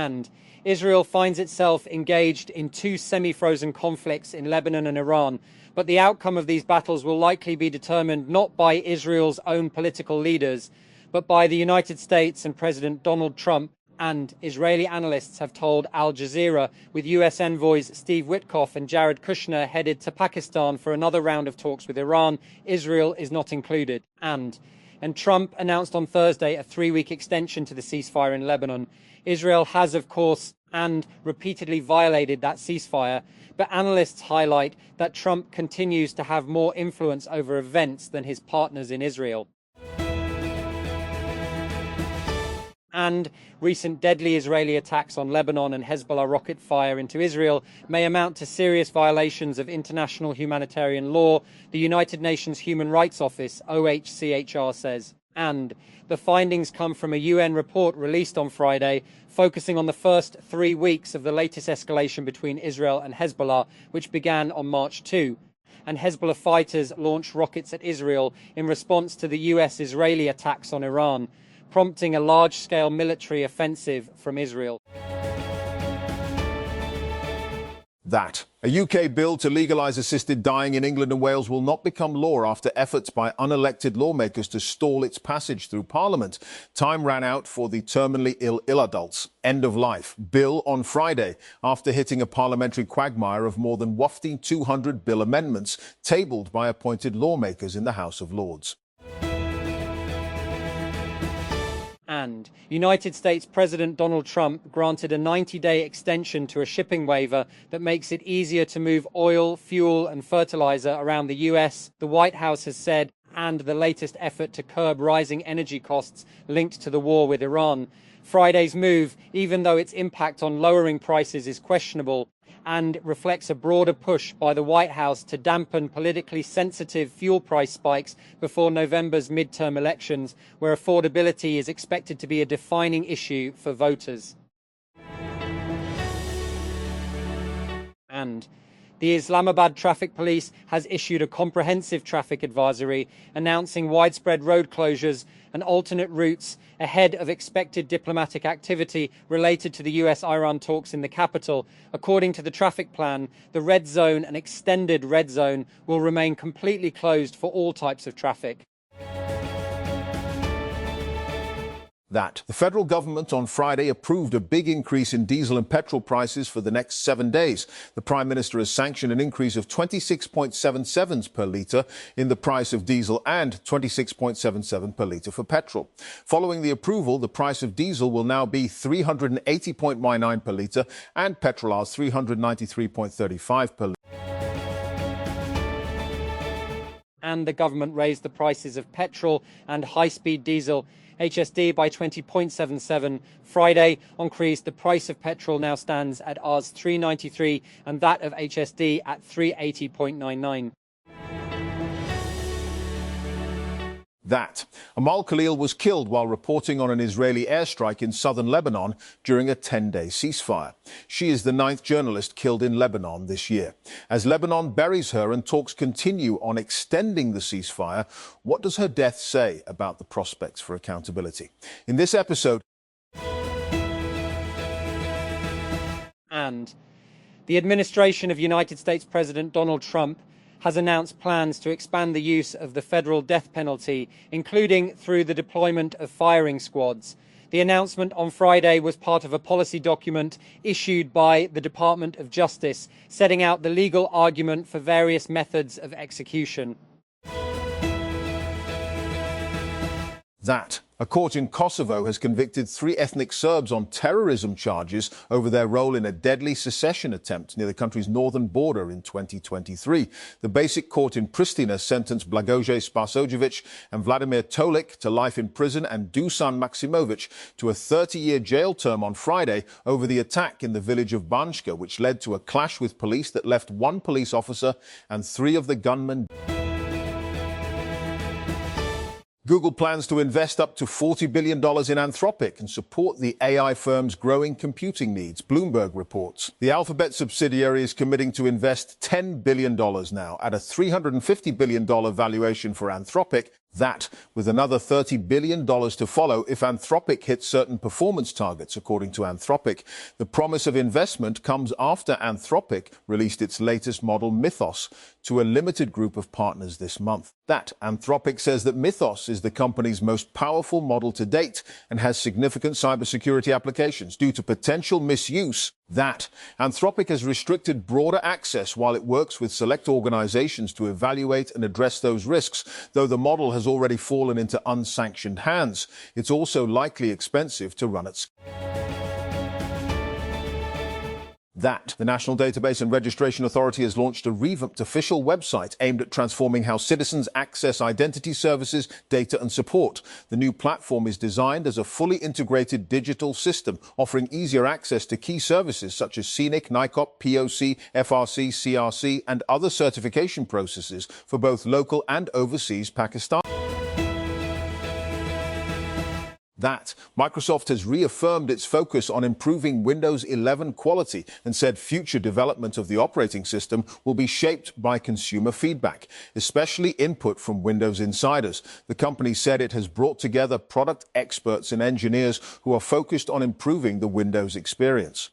And Israel finds itself engaged in two semi-frozen conflicts in Lebanon and Iran, but the outcome of these battles will likely be determined not by Israel's own political leaders, but by the United States and President Donald Trump. And Israeli analysts have told Al Jazeera, with US envoys Steve Witkoff and Jared Kushner headed to Pakistan for another round of talks with Iran, Israel is not included. And Trump announced on Thursday a 3-week extension to the ceasefire in Lebanon. Israel has, of course, and repeatedly violated that ceasefire, but analysts highlight that Trump continues to have more influence over events than his partners in Israel. And recent deadly Israeli attacks on Lebanon and Hezbollah rocket fire into Israel may amount to serious violations of international humanitarian law, the United Nations Human Rights Office, OHCHR, says. And the findings come from a UN report released on Friday, focusing on the first 3 weeks of the latest escalation between Israel and Hezbollah, which began on March 2. And Hezbollah fighters launched rockets at Israel in response to the US-Israeli attacks on Iran, prompting a large-scale military offensive from Israel. That. A UK bill to legalise assisted dying in England and Wales will not become law after efforts by unelected lawmakers to stall its passage through Parliament. Time ran out for the terminally ill adults' end of life bill on Friday after hitting a parliamentary quagmire of more than wafting 200 bill amendments tabled by appointed lawmakers in the House of Lords. And United States President Donald Trump granted a 90-day extension to a shipping waiver that makes it easier to move oil, fuel and fertilizer around the US, the White House has said, and the latest effort to curb rising energy costs linked to the war with Iran. Friday's move, even though its impact on lowering prices is questionable, and reflects a broader push by the White House to dampen politically sensitive fuel price spikes before November's midterm elections, where affordability is expected to be a defining issue for voters. And the Islamabad Traffic Police has issued a comprehensive traffic advisory announcing widespread road closures and alternate routes ahead of expected diplomatic activity related to the US-Iran talks in the capital. According to the traffic plan, the red zone and extended red zone will remain completely closed for all types of traffic. That. The federal government on Friday approved a big increase in diesel and petrol prices for the next 7 days. The Prime Minister has sanctioned an increase of 26.7 cents per litre in the price of diesel and 26.77 per litre for petrol. Following the approval, the price of diesel will now be 380.99 per litre and petrol's 393.35 per litre. And the government raised the prices of petrol and high-speed diesel HSD by 20.77 Friday. On Increase, the price of petrol now stands at Rs 393 and that of HSD at 380.99. That. Amal Khalil was killed while reporting on an Israeli airstrike in southern Lebanon during a 10-day ceasefire. She is the 9th journalist killed in Lebanon this year. As Lebanon buries her and talks continue on extending the ceasefire, what does her death say about the prospects for accountability? In this episode... And the administration of United States President Donald Trump has announced plans to expand the use of the federal death penalty, including through the deployment of firing squads. The announcement on Friday was part of a policy document issued by the Department of Justice, setting out the legal argument for various methods of execution. That. A court in Kosovo has convicted 3 ethnic Serbs on terrorism charges over their role in a deadly secession attempt near the country's northern border in 2023. The Basic Court in Pristina sentenced Blagoje Spasojevic and Vladimir Tolik to life in prison and Dusan Maksimovic to a 30-year jail term on Friday over the attack in the village of Banjka, which led to a clash with police that left 1 police officer and 3 of the gunmen. Google plans to invest up to $40 billion in Anthropic and support the AI firm's growing computing needs, Bloomberg reports. The Alphabet subsidiary is committing to invest $10 billion now at a $350 billion valuation for Anthropic. That, with another $30 billion to follow if Anthropic hits certain performance targets, according to Anthropic. The promise of investment comes after Anthropic released its latest model, Mythos, to a limited group of partners this month. That Anthropic says that Mythos is the company's most powerful model to date and has significant cybersecurity applications due to potential misuse. That Anthropic has restricted broader access while it works with select organizations to evaluate and address those risks, though the model has already fallen into unsanctioned hands. It's also likely expensive to run at scale. That the National Database and Registration Authority has launched a revamped official website aimed at transforming how citizens access identity services, data and support. The new platform is designed as a fully integrated digital system, offering easier access to key services such as CNIC, NICOP, POC, FRC, CRC and other certification processes for both local and overseas Pakistan. That Microsoft has reaffirmed its focus on improving Windows 11 quality and said future development of the operating system will be shaped by consumer feedback, especially input from Windows insiders. The company said it has brought together product experts and engineers who are focused on improving the Windows experience.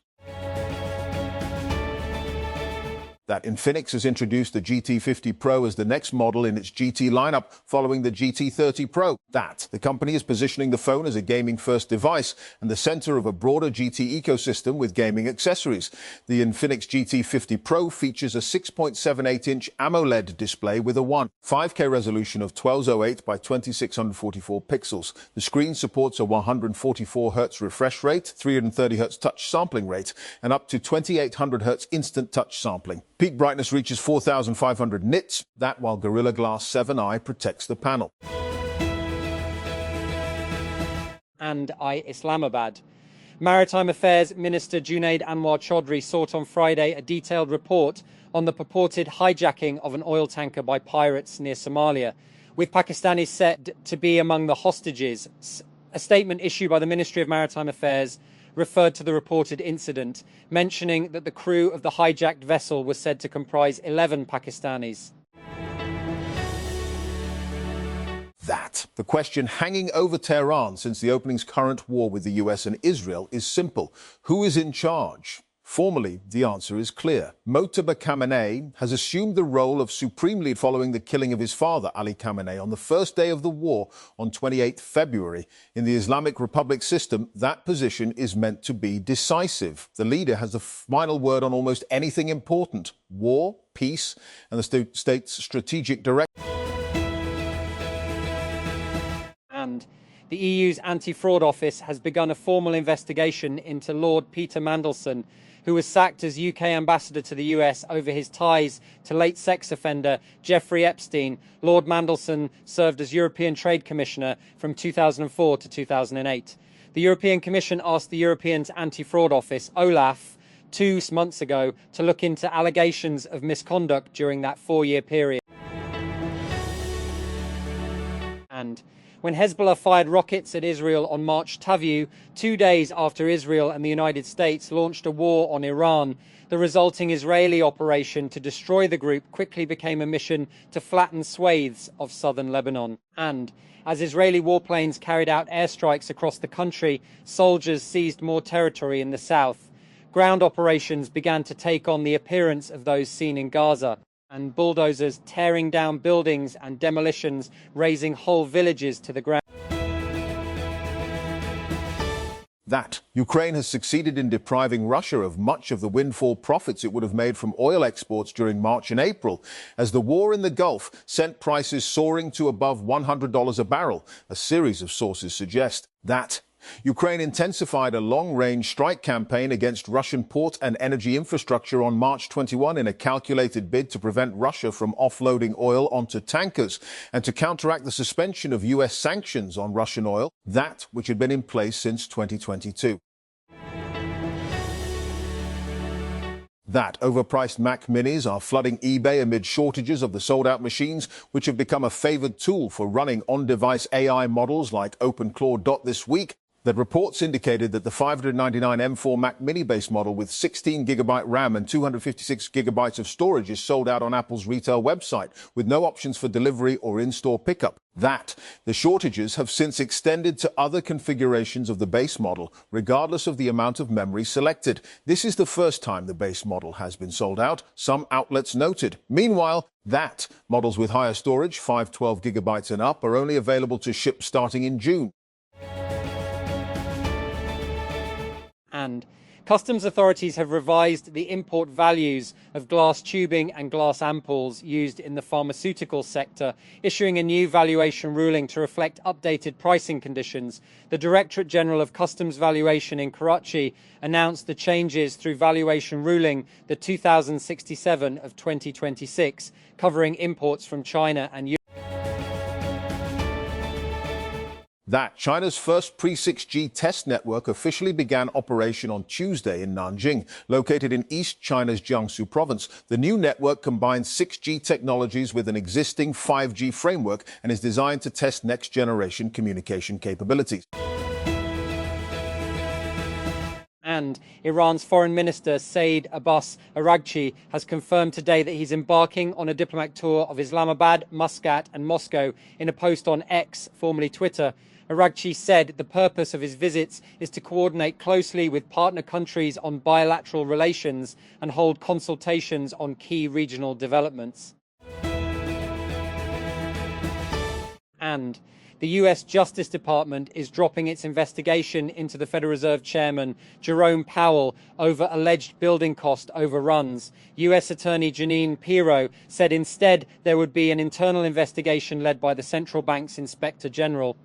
That Infinix has introduced the GT50 Pro as the next model in its GT lineup following the GT30 Pro. That the company is positioning the phone as a gaming-first device and the center of a broader GT ecosystem with gaming accessories. The Infinix GT50 Pro features a 6.78-inch AMOLED display with a 5K resolution of 1208 by 2644 pixels. The screen supports a 144 Hz refresh rate, 330 Hz touch sampling rate, and up to 2800 Hz instant touch sampling. Peak brightness reaches 4,500 nits, that while Gorilla Glass 7i protects the panel. And Islamabad. Maritime Affairs Minister Junaid Anwar Chaudhry sought on Friday a detailed report on the purported hijacking of an oil tanker by pirates near Somalia, with Pakistanis said to be among the hostages. A statement issued by the Ministry of Maritime Affairs referred to the reported incident, mentioning that the crew of the hijacked vessel was said to comprise 11 Pakistanis. That the question hanging over Tehran since the opening's current war with the US and Israel is simple. Who is in charge? Formally, the answer is clear. Mojtaba Khamenei has assumed the role of supreme leader following the killing of his father, Ali Khamenei, on the first day of the war on 28 February. In the Islamic Republic system, that position is meant to be decisive. The leader has the final word on almost anything important: war, peace, and the state's strategic direction. And the EU's anti-fraud office has begun a formal investigation into Lord Peter Mandelson, who was sacked as UK ambassador to the US over his ties to late sex offender Jeffrey Epstein. Lord Mandelson served as European Trade Commissioner from 2004 to 2008. The European Commission asked the European Anti-Fraud Office, OLAF, 2 months ago to look into allegations of misconduct during that 4-year period. And when Hezbollah fired rockets at Israel on March Tavu, 2 days after Israel and the United States launched a war on Iran, the resulting Israeli operation to destroy the group quickly became a mission to flatten swathes of southern Lebanon. And as Israeli warplanes carried out airstrikes across the country, soldiers seized more territory in the south. Ground operations began to take on the appearance of those seen in Gaza, and bulldozers tearing down buildings and demolitions, razing whole villages to the ground. That Ukraine has succeeded in depriving Russia of much of the windfall profits it would have made from oil exports during March and April, as the war in the Gulf sent prices soaring to above $100 a barrel, a series of sources suggest. That Ukraine intensified a long-range strike campaign against Russian port and energy infrastructure on March 21 in a calculated bid to prevent Russia from offloading oil onto tankers and to counteract the suspension of US sanctions on Russian oil, that which had been in place since 2022. That overpriced Mac Minis are flooding eBay amid shortages of the sold-out machines, which have become a favored tool for running on-device AI models like OpenClaw. This week, That reports indicated that the 599 M4 Mac Mini base model with 16GB RAM and 256GB of storage is sold out on Apple's retail website with no options for delivery or in-store pickup. The shortages have since extended to other configurations of the base model, regardless of the amount of memory selected. This is the first time the base model has been sold out, some outlets noted. Meanwhile, models with higher storage, 512GB and up, are only available to ship starting in June. And customs authorities have revised the import values of glass tubing and glass ampoules used in the pharmaceutical sector, issuing a new valuation ruling to reflect updated pricing conditions. The Directorate General of Customs Valuation in Karachi announced the changes through valuation ruling the 2067 of 2026, covering imports from China and China's first pre-6G test network officially began operation on Tuesday in Nanjing, located in East China's Jiangsu province. The new network combines 6G technologies with an existing 5G framework and is designed to test next-generation communication capabilities. And Iran's Foreign Minister Saeed Abbas Araghchi has confirmed today that he's embarking on a diplomatic tour of Islamabad, Muscat and Moscow. In a post on X, formerly Twitter, Araghchi said the purpose of his visits is to coordinate closely with partner countries on bilateral relations and hold consultations on key regional developments. And the US Justice Department is dropping its investigation into the Federal Reserve Chairman Jerome Powell over alleged building cost overruns. US Attorney Jeanine Pirro said instead there would be an internal investigation led by the central bank's Inspector General.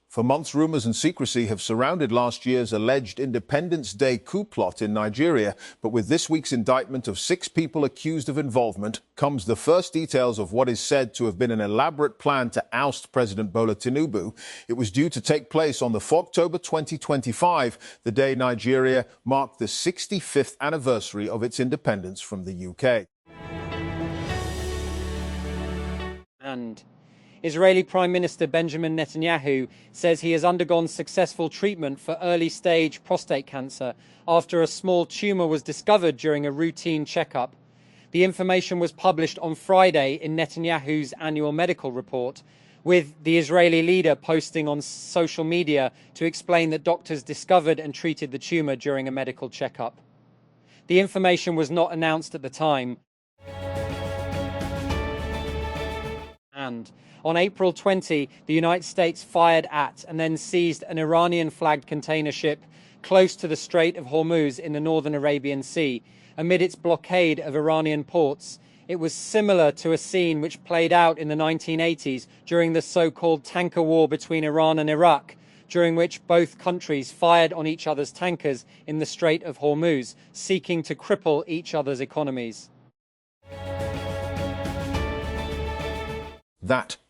For months, rumors and secrecy have surrounded last year's alleged Independence Day coup plot in Nigeria. But with this week's indictment of 6 people accused of involvement comes the first details of what is said to have been an elaborate plan to oust President Bola Tinubu. It was due to take place on the October 2025, the day Nigeria marked the 65th anniversary of its independence from the UK. And Israeli Prime Minister Benjamin Netanyahu says he has undergone successful treatment for early-stage prostate cancer after a small tumor was discovered during a routine checkup. The information was published on Friday in Netanyahu's annual medical report, with the Israeli leader posting on social media to explain that doctors discovered and treated the tumor during a medical checkup. The information was not announced at the time. And on April 20, the United States fired at and then seized an Iranian-flagged container ship close to the Strait of Hormuz in the northern Arabian Sea. Amid its blockade of Iranian ports, it was similar to a scene which played out in the 1980s during the so-called tanker war between Iran and Iraq, during which both countries fired on each other's tankers in the Strait of Hormuz, seeking to cripple each other's economies.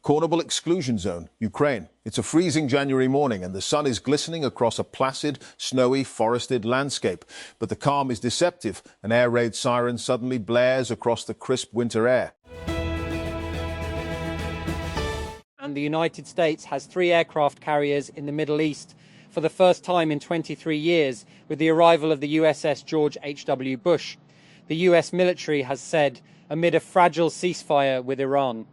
Cornable exclusion zone, Ukraine. It's a freezing January morning and the sun is glistening across a placid, snowy, forested landscape. But the calm is deceptive. An air raid siren suddenly blares across the crisp winter air. And the United States has 3 aircraft carriers in the Middle East for the first time in 23 years, with the arrival of the USS George H.W. Bush, the US military has said, amid a fragile ceasefire with Iran.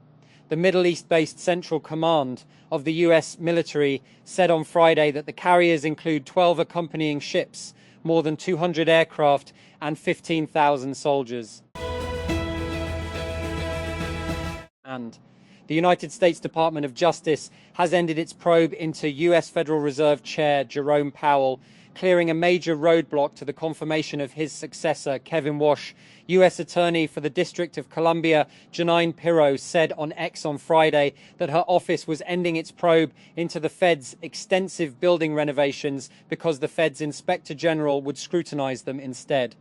The Middle East-based Central Command of the US military said on Friday that the carriers include 12 accompanying ships, more than 200 aircraft and 15,000 soldiers. And the United States Department of Justice has ended its probe into US Federal Reserve Chair Jerome Powell, clearing a major roadblock to the confirmation of his successor, Kevin Walsh. US Attorney for the District of Columbia, Jeanine Pirro, said on X on Friday that her office was ending its probe into the Fed's extensive building renovations because the Fed's Inspector General would scrutinize them instead.